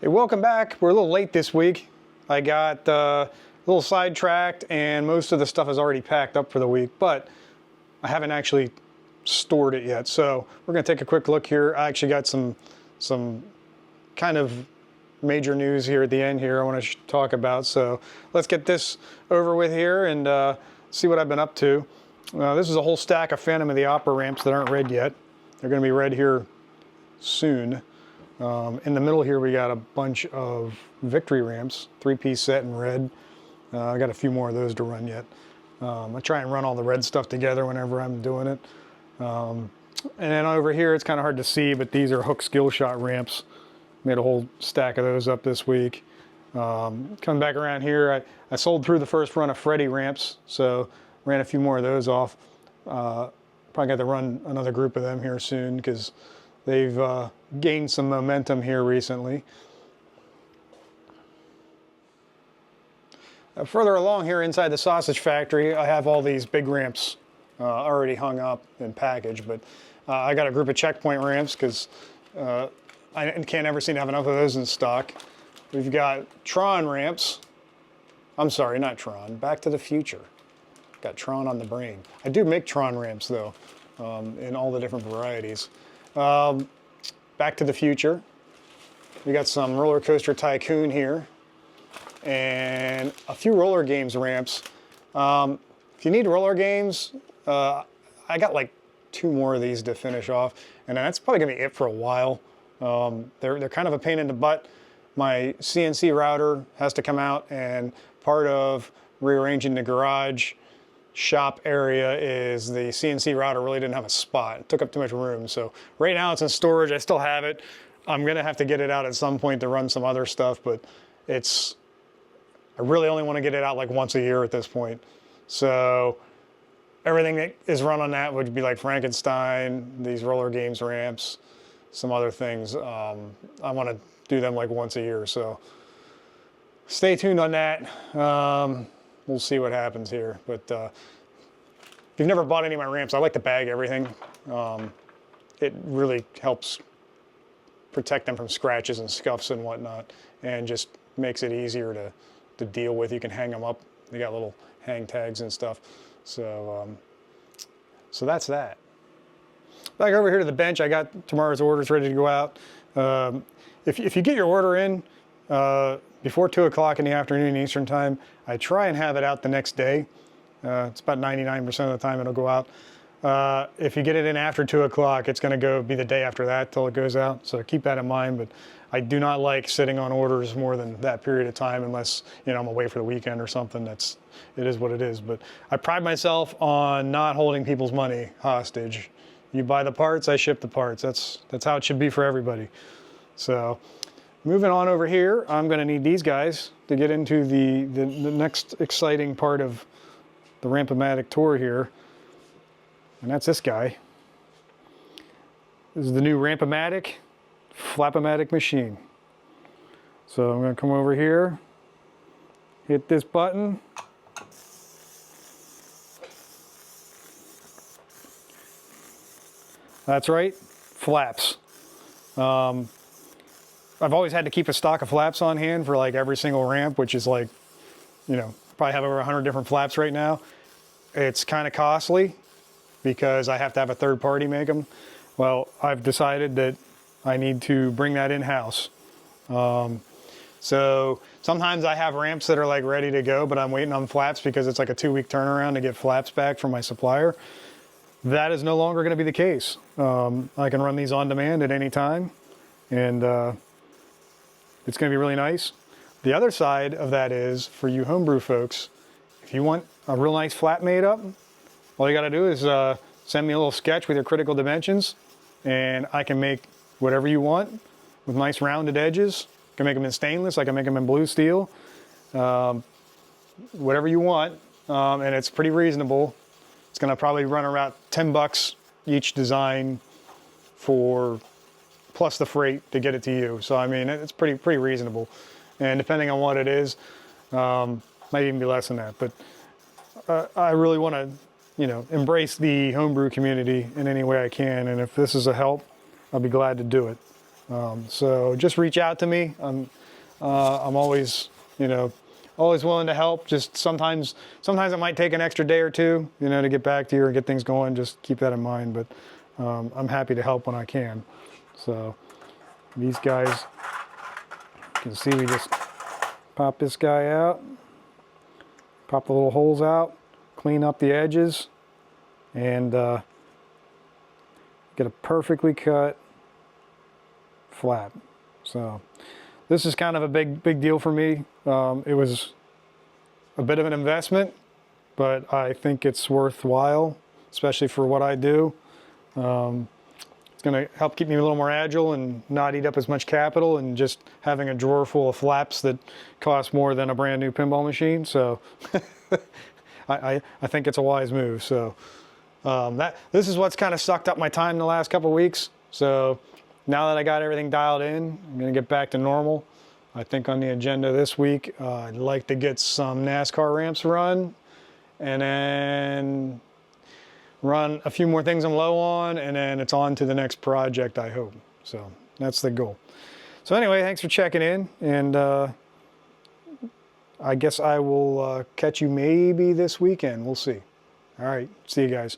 Hey, welcome back. We're a little late this week. I got a little sidetracked and most of the stuff is already packed up for the week, but I haven't actually stored it yet. So we're gonna take a quick look here. I actually got some kind of major news here at the end here I want to talk about. So let's get this over with here and see what I've been up to. This is a whole stack of Phantom of the Opera ramps that aren't red yet. They're gonna be red here soon. In the middle here we got a bunch of Victory ramps, 3-piece set in red. I got a few more of those to run yet. I try and run all the red stuff together whenever I'm doing it. And then over here it's kind of hard to see, but these are hook skill shot ramps. Made a whole stack of those up this week. Coming back around here, I sold through the first run of Freddy ramps, so ran a few more of those off. Probably got to run another group of them here soon because they've gained some momentum here recently. Further along here inside the sausage factory, I have all these big ramps already hung up and packaged, but I got a group of checkpoint ramps because I can't ever seem to have enough of those in stock. We've got Tron ramps. I'm sorry, not Tron, Back to the Future. Got Tron on the brain. I do make Tron ramps though, in all the different varieties. Back to the Future. We got some Roller Coaster Tycoon here and a few roller games ramps. If you need roller games, I got like 2 more of these to finish off, and that's probably gonna be it for a while. They're kind of a pain in the butt. My CNC router has to come out, and part of rearranging the garage shop area is the CNC router really didn't have a spot. It took up too much room. So right now it's in storage. I still have it. I'm gonna have to get it out at some point to run some other stuff, but I really only want to get it out like once a year at this point. So everything that is run on that would be like Frankenstein, these roller games ramps, some other things. I want to do them like once a year. So stay tuned on that. We'll see what happens here. But if you've never bought any of my ramps, I like to bag everything. It really helps protect them from scratches and scuffs and whatnot, and just makes it easier to deal with. You can hang them up. They got little hang tags and stuff. So, so that's that. Back over here to the bench, I got tomorrow's orders ready to go out. If you get your order in before 2 o'clock in the afternoon Eastern time, I try and have it out the next day. It's about 99% of the time it'll go out. If you get it in after 2 o'clock, it's going to be the day after that till it goes out. So keep that in mind. But I do not like sitting on orders more than that period of time unless I'm away for the weekend or something. It is what it is. But I pride myself on not holding people's money hostage. You buy the parts, I ship the parts. That's how it should be for everybody. So moving on over here, I'm going to need these guys to get into the next exciting part of the Ramp-O-Matic tour here. And that's this guy. This is the new Ramp-O-Matic Flap-O-Matic machine. So I'm going to come over here, hit this button. That's right, flaps. I've always had to keep a stock of flaps on hand for like every single ramp, which is like, probably have over 100 different flaps right now. It's kind of costly because I have to have a third party make them. Well, I've decided that I need to bring that in-house. So sometimes I have ramps that are like ready to go, but I'm waiting on flaps because it's like a 2-week turnaround to get flaps back from my supplier. That is no longer going to be the case. I can run these on demand at any time, and it's going to be really nice. The other side of that is, for you homebrew folks, if you want a real nice flap made up, all you got to do is send me a little sketch with your critical dimensions, and I can make whatever you want with nice rounded edges. I can make them in stainless, I can make them in blue steel, whatever you want, and it's pretty reasonable. It's going to probably run around $10 each design plus the freight to get it to you. So I mean, it's pretty reasonable, and depending on what it is, might even be less than that. But I really want to, embrace the homebrew community in any way I can, and if this is a help, I'll be glad to do it. So just reach out to me. I'm always, always willing to help. Just sometimes it might take an extra day or two, to get back to you or get things going. Just keep that in mind. But I'm happy to help when I can. So these guys, you can see we just pop this guy out, pop the little holes out, clean up the edges, and get a perfectly cut flap. So this is kind of a big deal for me. It was a bit of an investment, but I think it's worthwhile, especially for what I do. It's going to help keep me a little more agile and not eat up as much capital, and just having a drawer full of flaps that cost more than a brand new pinball machine. So I think it's a wise move. So this is what's kind of sucked up my time the last couple of weeks. So now that I got everything dialed in, I'm going to get back to normal. I think on the agenda this week, I'd like to get some NASCAR ramps run, and then run a few more things I'm low on, and then it's on to the next project, I hope. So that's the goal. So anyway, thanks for checking in, and I guess I will catch you maybe this weekend. We'll see. All right, see you guys.